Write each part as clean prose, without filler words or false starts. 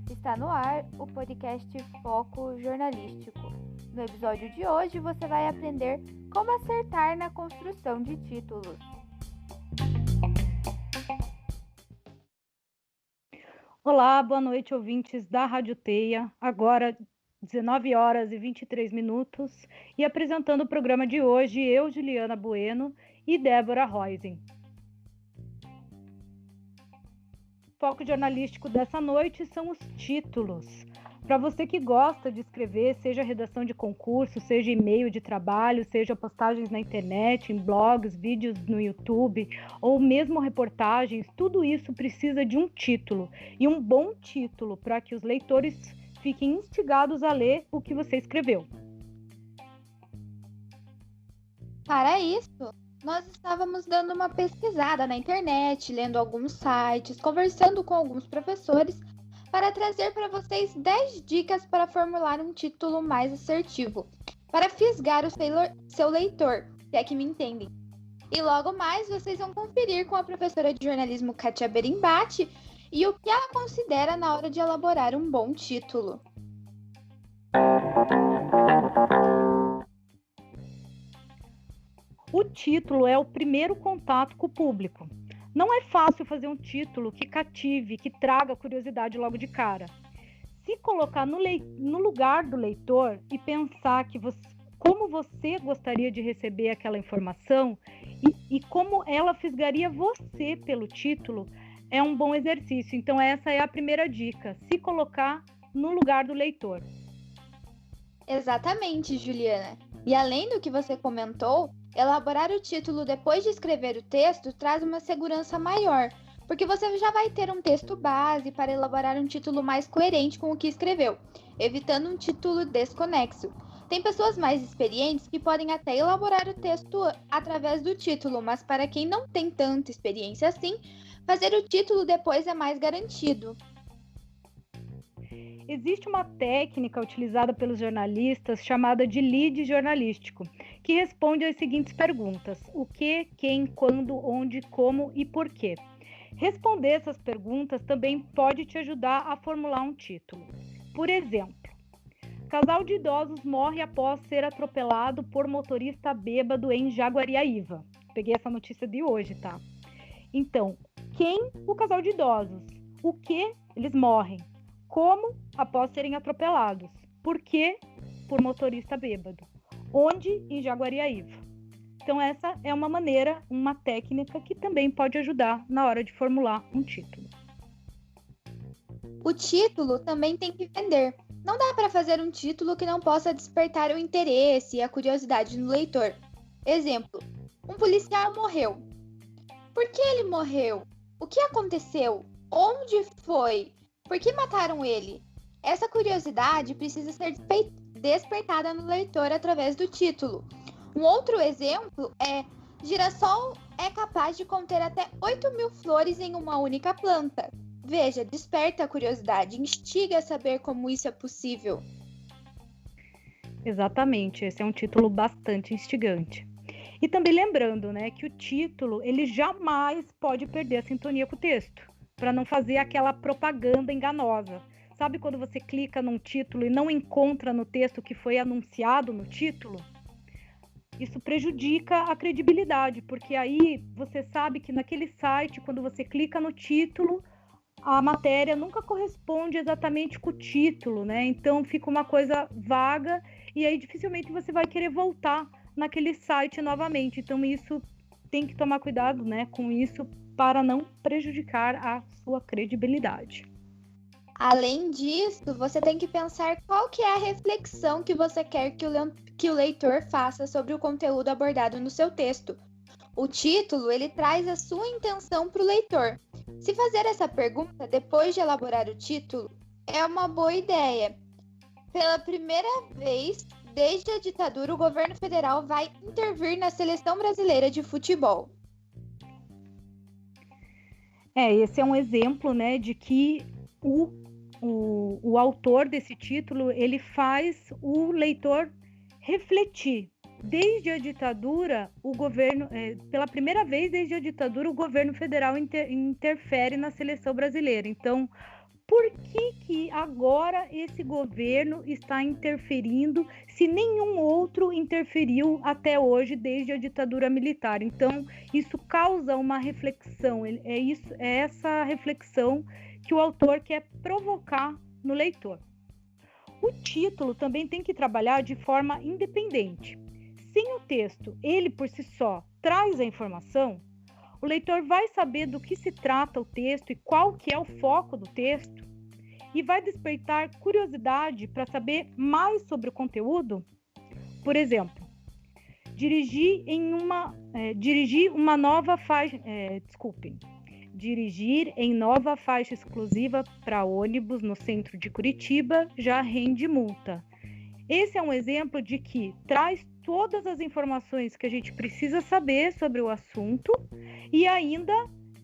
Está no ar o podcast Foco Jornalístico. No episódio de hoje você vai aprender como acertar na construção de títulos. Olá, boa noite, ouvintes da Rádio Teia. Agora 19 horas e 23 minutos e apresentando o programa de hoje, eu, Juliana Bueno e Débora Reusing. O foco jornalístico dessa noite são os títulos. Para você que gosta de escrever, seja redação de concurso, seja e-mail de trabalho, seja postagens na internet, em blogs, vídeos no YouTube, ou mesmo reportagens, tudo isso precisa de um título. E um bom título para que os leitores fiquem instigados a ler o que você escreveu. Para isso, nós estávamos dando uma pesquisada na internet, lendo alguns sites, conversando com alguns professores, para trazer para vocês 10 dicas para formular um título mais assertivo, para fisgar o seu leitor, se é que me entendem. E logo mais vocês vão conferir com a professora de jornalismo Kátia Berimbati e o que ela considera na hora de elaborar um bom título. O título é o primeiro contato com o público. Não é fácil fazer um título que cative, que traga curiosidade logo de cara. Se colocar no lugar do leitor e pensar como você gostaria de receber aquela informação e como ela fisgaria você pelo título, é um bom exercício. Então essa é a primeira dica, se colocar no lugar do leitor. Exatamente, Juliana. E além do que você comentou, elaborar o título depois de escrever o texto traz uma segurança maior, porque você já vai ter um texto base para elaborar um título mais coerente com o que escreveu, evitando um título desconexo. Tem pessoas mais experientes que podem até elaborar o texto através do título, mas para quem não tem tanta experiência assim, fazer o título depois é mais garantido. Existe uma técnica utilizada pelos jornalistas chamada de lead jornalístico, que responde às seguintes perguntas: o que, quem, quando, onde, como e por quê. Responder essas perguntas também pode te ajudar a formular um título. Por exemplo, casal de idosos morre após ser atropelado por motorista bêbado em Jaguariaíva. Peguei essa notícia de hoje, tá? Então, quem? O casal de idosos. O que? Eles morrem. Como? Após serem atropelados. Por quê? Por motorista bêbado. Onde? Em Jaguariaíva. Então essa é uma maneira, uma técnica que também pode ajudar na hora de formular um título. O título também tem que vender. Não dá para fazer um título que não possa despertar o interesse e a curiosidade no leitor. Exemplo, um policial morreu. Por que ele morreu? O que aconteceu? Onde foi? Por que mataram ele? Essa curiosidade precisa ser despertada no leitor através do título. Um outro exemplo é: girassol é capaz de conter até 8.000 flores em uma única planta. Veja, desperta a curiosidade, instiga a saber como isso é possível. Exatamente, esse é um título bastante instigante. E também lembrando, né, que o título ele jamais pode perder a sintonia com o texto, para não fazer aquela propaganda enganosa. Sabe quando você clica num título e não encontra no texto que foi anunciado no título? Isso prejudica a credibilidade, porque aí você sabe que naquele site, quando você clica no título, a matéria nunca corresponde exatamente com o título, né? Então fica uma coisa vaga e aí dificilmente você vai querer voltar naquele site novamente. Então isso tem que tomar cuidado, né, com isso para não prejudicar a sua credibilidade. Além disso, você tem que pensar qual que é a reflexão que você quer que o leitor faça sobre o conteúdo abordado no seu texto. O título, ele traz a sua intenção para o leitor. Se fazer essa pergunta depois de elaborar o título, é uma boa ideia. Pela primeira vez desde a ditadura, o governo federal vai intervir na seleção brasileira de futebol. Esse é um exemplo, né, de que o autor desse título, ele faz o leitor refletir, Desde a ditadura, pela primeira vez desde a ditadura, o governo federal interfere na seleção brasileira. Então, por que agora esse governo está interferindo se nenhum outro interferiu até hoje desde a ditadura militar? Então, isso causa uma reflexão, é essa reflexão que o autor quer provocar no leitor. O título também tem que trabalhar de forma independente. Sem o texto, ele por si só traz a informação, o leitor vai saber do que se trata o texto e qual que é o foco do texto e vai despertar curiosidade para saber mais sobre o conteúdo. Por exemplo, dirigir em nova faixa exclusiva para ônibus no centro de Curitiba já rende multa. Esse é um exemplo de que traz todas as informações que a gente precisa saber sobre o assunto e ainda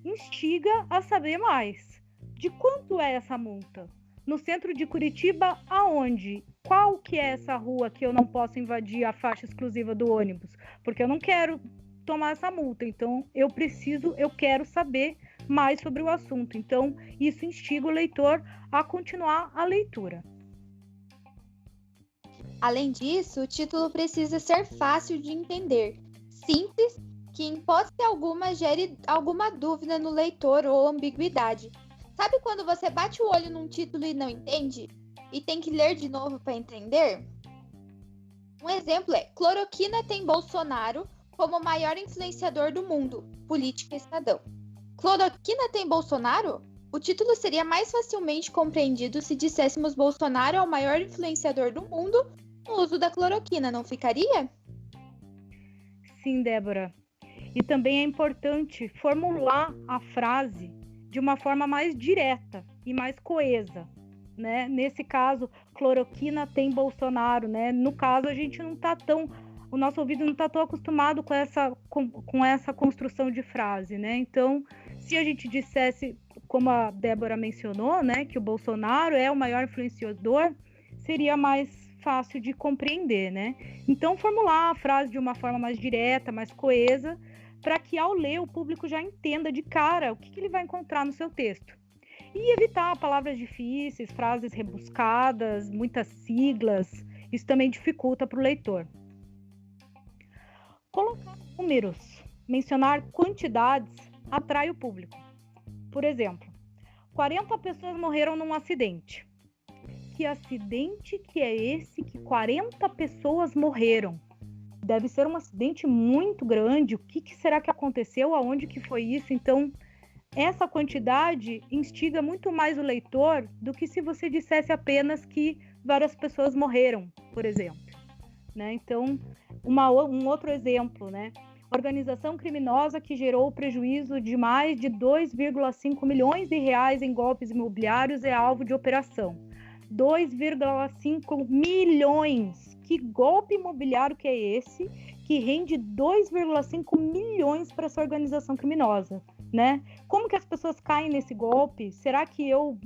instiga a saber mais. De quanto é essa multa? No centro de Curitiba, aonde? Qual que é essa rua que eu não posso invadir a faixa exclusiva do ônibus? Porque eu não quero tomar essa multa, então eu quero saber mais sobre o assunto. Então, isso instiga o leitor a continuar a leitura. Além disso, o título precisa ser fácil de entender, simples, que em hipótese alguma gere alguma dúvida no leitor ou ambiguidade. Sabe quando você bate o olho num título e não entende? E tem que ler de novo para entender? Um exemplo é: cloroquina tem Bolsonaro como o maior influenciador do mundo, Política Estadão. Cloroquina tem Bolsonaro? O título seria mais facilmente compreendido se disséssemos Bolsonaro é o maior influenciador do mundo no uso da cloroquina, não ficaria? Sim, Débora. E também é importante formular a frase de uma forma mais direta e mais coesa, né? Nesse caso, cloroquina tem Bolsonaro, né? No caso, o nosso ouvido não está tão acostumado com essa construção de frase, né? Então, se a gente dissesse, como a Débora mencionou, né, que o Bolsonaro é o maior influenciador, seria mais fácil de compreender, né? Então, formular a frase de uma forma mais direta, mais coesa, para que ao ler o público já entenda de cara o que ele vai encontrar no seu texto. E evitar palavras difíceis, frases rebuscadas, muitas siglas, isso também dificulta para o leitor. Colocar números, mencionar quantidades, atrai o público. Por exemplo, 40 pessoas morreram num acidente. Que acidente que é esse que 40 pessoas morreram? Deve ser um acidente muito grande. O que será que aconteceu? Aonde que foi isso? Então, essa quantidade instiga muito mais o leitor do que se você dissesse apenas que várias pessoas morreram, por exemplo. Né? Então, um outro exemplo, né? Organização criminosa que gerou prejuízo de mais de 2,5 milhões de reais em golpes imobiliários é alvo de operação. 2,5 milhões! Que golpe imobiliário que é esse que rende 2,5 milhões para essa organização criminosa, né? Como que as pessoas caem nesse golpe? Será que eu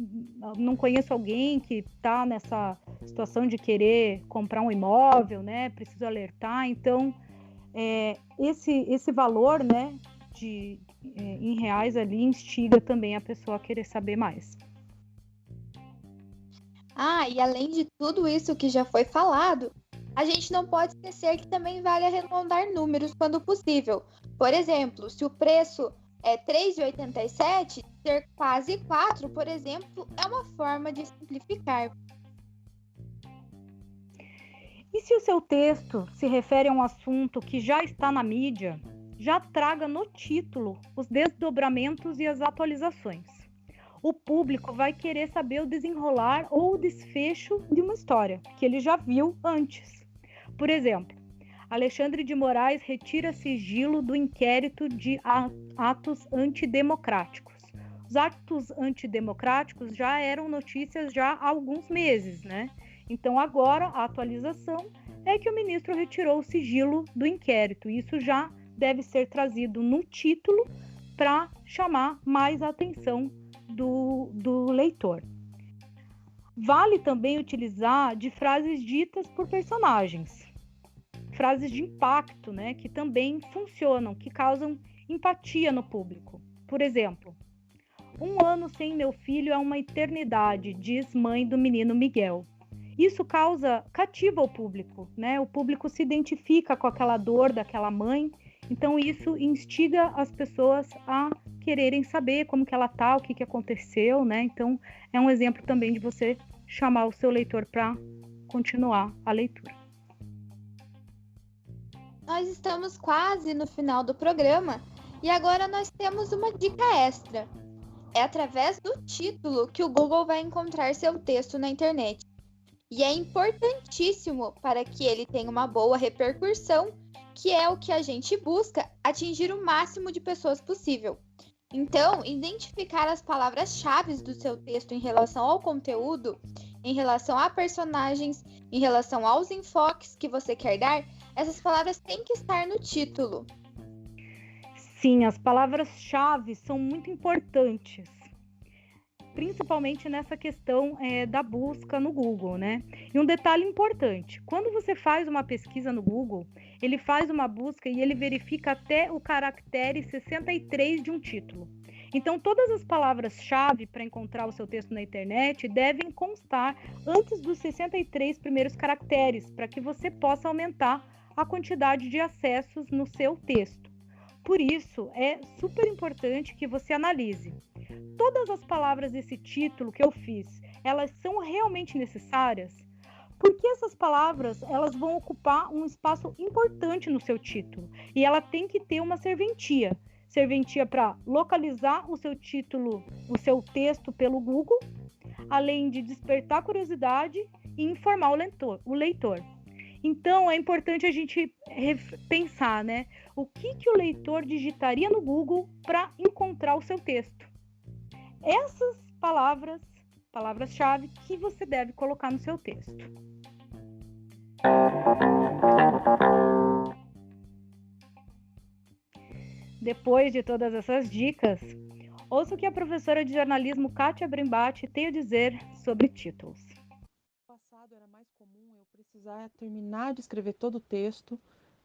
não conheço alguém que está nessa situação de querer comprar um imóvel, né? Preciso alertar. Então, esse valor, né, em reais ali instiga também a pessoa a querer saber mais. E além de tudo isso que já foi falado, a gente não pode esquecer que também vale arredondar números quando possível. Por exemplo, se o preço é R$ 3,87, ter quase 4, por exemplo, é uma forma de simplificar. E se o seu texto se refere a um assunto que já está na mídia, já traga no título os desdobramentos e as atualizações. O público vai querer saber o desenrolar ou o desfecho de uma história que ele já viu antes. Por exemplo, Alexandre de Moraes retira sigilo do inquérito de atos antidemocráticos. Os atos antidemocráticos já eram notícias já há alguns meses, né? Então agora a atualização é que o ministro retirou o sigilo do inquérito. Isso já deve ser trazido no título para chamar mais a atenção do leitor. Vale também utilizar de frases ditas por personagens. frases de impacto, né, que também funcionam, que causam empatia no público. Por exemplo, 1 ano sem meu filho é uma eternidade, diz mãe do menino Miguel. Isso cativa o público, né? O público se identifica com aquela dor daquela mãe, então isso instiga as pessoas a quererem saber como que ela tá, o que aconteceu, né? Então é um exemplo também de você chamar o seu leitor para continuar a leitura. Nós estamos quase no final do programa e agora nós temos uma dica extra. É através do título que o Google vai encontrar seu texto na internet. E é importantíssimo para que ele tenha uma boa repercussão, que é o que a gente busca atingir o máximo de pessoas possível. Então, identificar as palavras-chave do seu texto em relação ao conteúdo, em relação a personagens, em relação aos enfoques que você quer dar, essas palavras têm que estar no título. Sim, as palavras-chave são muito importantes, principalmente nessa questão da busca no Google, né? E um detalhe importante, quando você faz uma pesquisa no Google, ele faz uma busca e ele verifica até o caractere 63 de um título. Então, todas as palavras-chave para encontrar o seu texto na internet devem constar antes dos 63 primeiros caracteres, para que você possa aumentar a quantidade de acessos no seu texto. Por isso, é super importante que você analise. Todas as palavras desse título que eu fiz, elas são realmente necessárias? Porque essas palavras, elas vão ocupar um espaço importante no seu título. E ela tem que ter uma serventia. Serventia para localizar o seu título, o seu texto pelo Google, além de despertar curiosidade e informar o leitor. Então, é importante a gente pensar, né? O que o leitor digitaria no Google para encontrar o seu texto? Essas palavras-chave que você deve colocar no seu texto. Depois de todas essas dicas, ouça o que a professora de jornalismo Kátia Brembati tem a dizer sobre títulos. No passado era mais comum eu precisar terminar de escrever todo o texto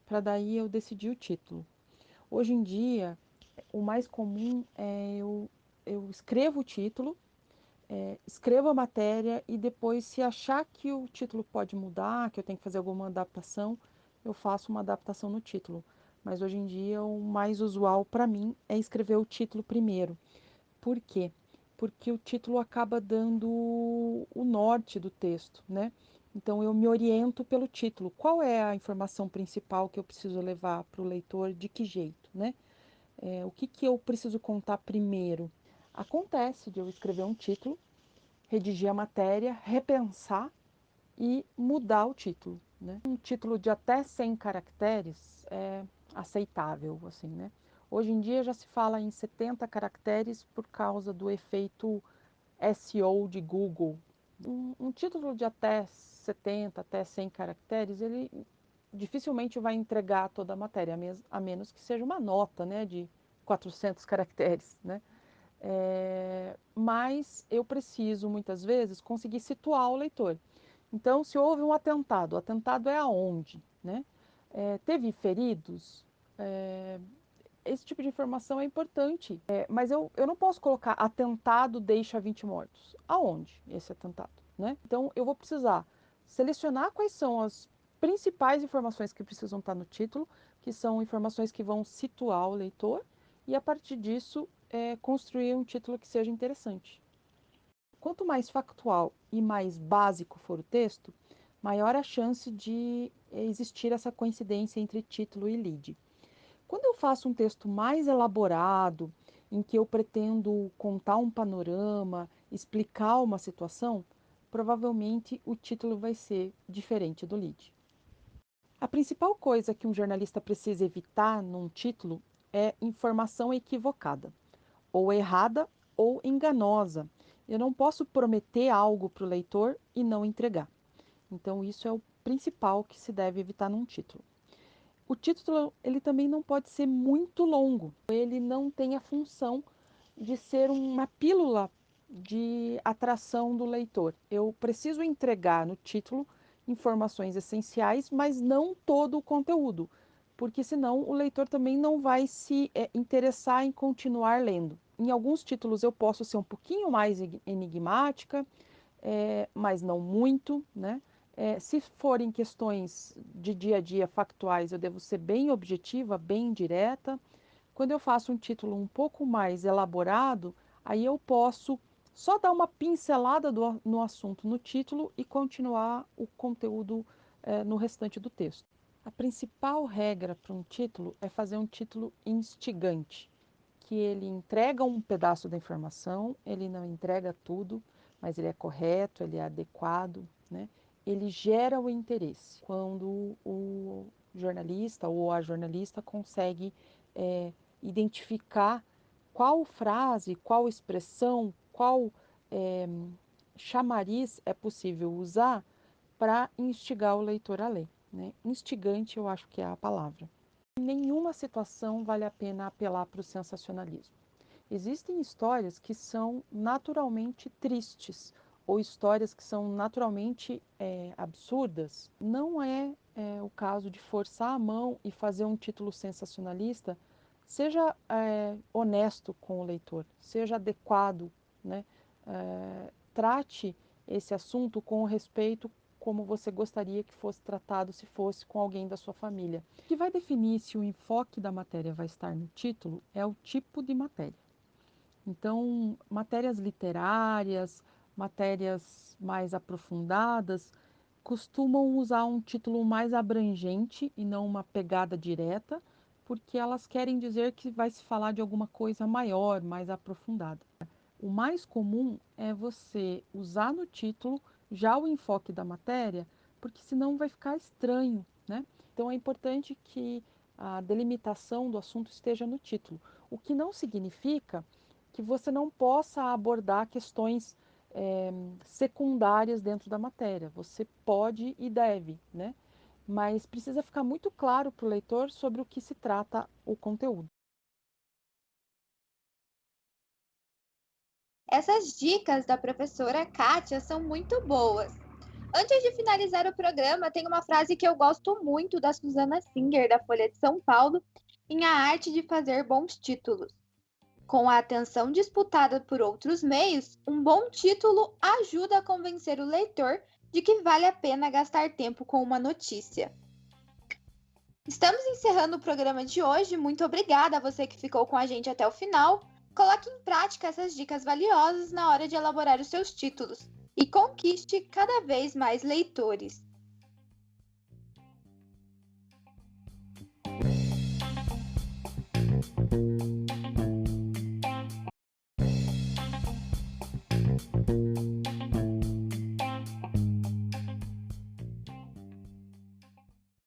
para daí eu decidir o título. Hoje em dia, o mais comum é eu escrevo o título, escrevo a matéria e depois, se achar que o título pode mudar, que eu tenho que fazer alguma adaptação, eu faço uma adaptação no título. Mas hoje em dia, o mais usual para mim é escrever o título primeiro. Por quê? Porque o título acaba dando o norte do texto, né? Então, eu me oriento pelo título. Qual é a informação principal que eu preciso levar para o leitor? De que jeito, né? O que eu preciso contar primeiro? Acontece de eu escrever um título, redigir a matéria, repensar e mudar o título, né? Um título de até 100 caracteres é aceitável, assim, né? Hoje em dia já se fala em 70 caracteres por causa do efeito SEO de Google. Um título de até 70, até 100 caracteres, ele dificilmente vai entregar toda a matéria, a menos que seja uma nota, né, de 400 caracteres, né? Mas eu preciso, muitas vezes, conseguir situar o leitor. Então, se houve um atentado, o atentado é aonde, né? Teve feridos? Esse tipo de informação é importante, mas eu não posso colocar atentado deixa 20 mortos. Aonde esse atentado, né? Então, eu vou precisar selecionar quais são as principais informações que precisam estar no título, que são informações que vão situar o leitor, e a partir disso, construir um título que seja interessante. Quanto mais factual e mais básico for o texto, maior a chance de existir essa coincidência entre título e lead. Quando eu faço um texto mais elaborado, em que eu pretendo contar um panorama, explicar uma situação, provavelmente o título vai ser diferente do lead. A principal coisa que um jornalista precisa evitar num título é informação equivocada, ou errada ou enganosa. Eu não posso prometer algo para o leitor e não entregar. Então, isso é o principal que se deve evitar num título. O título, ele também não pode ser muito longo. Ele não tem a função de ser uma pílula de atração do leitor. Eu preciso entregar no título informações essenciais, mas não todo o conteúdo, porque senão o leitor também não vai se interessar em continuar lendo. Em alguns títulos eu posso ser um pouquinho mais enigmática, mas não muito, né? Se forem questões de dia a dia factuais, eu devo ser bem objetiva, bem direta. Quando eu faço um título um pouco mais elaborado, aí eu posso só dar uma pincelada no assunto no título e continuar o conteúdo no restante do texto. A principal regra para um título é fazer um título instigante, que ele entrega um pedaço da informação, ele não entrega tudo, mas ele é correto, ele é adequado, né? Ele gera o interesse quando o jornalista ou a jornalista consegue identificar qual frase, qual expressão, qual chamariz é possível usar para instigar o leitor a ler, né? Instigante, eu acho que é a palavra. Em nenhuma situação vale a pena apelar para o sensacionalismo. Existem histórias que são naturalmente tristes ou histórias que são naturalmente absurdas. Não é o caso de forçar a mão e fazer um título sensacionalista. Seja honesto com o leitor, seja adequado, né? Trate esse assunto com respeito como você gostaria que fosse tratado se fosse com alguém da sua família. O que vai definir se o enfoque da matéria vai estar no título é o tipo de matéria. Então, matérias literárias, matérias mais aprofundadas, costumam usar um título mais abrangente e não uma pegada direta, porque elas querem dizer que vai se falar de alguma coisa maior, mais aprofundada. O mais comum é você usar no título já o enfoque da matéria, porque senão vai ficar estranho, né? Então é importante que a delimitação do assunto esteja no título, o que não significa que você não possa abordar questões secundárias dentro da matéria. Você pode e deve, né? Mas precisa ficar muito claro para o leitor sobre o que se trata o conteúdo. Essas dicas da professora Kátia são muito boas. Antes de finalizar o programa, tem uma frase que eu gosto muito da Susana Singer, da Folha de São Paulo, em A Arte de Fazer Bons Títulos. Com a atenção disputada por outros meios, um bom título ajuda a convencer o leitor de que vale a pena gastar tempo com uma notícia. Estamos encerrando o programa de hoje. Muito obrigada a você que ficou com a gente até o final. Coloque em prática essas dicas valiosas na hora de elaborar os seus títulos e conquiste cada vez mais leitores.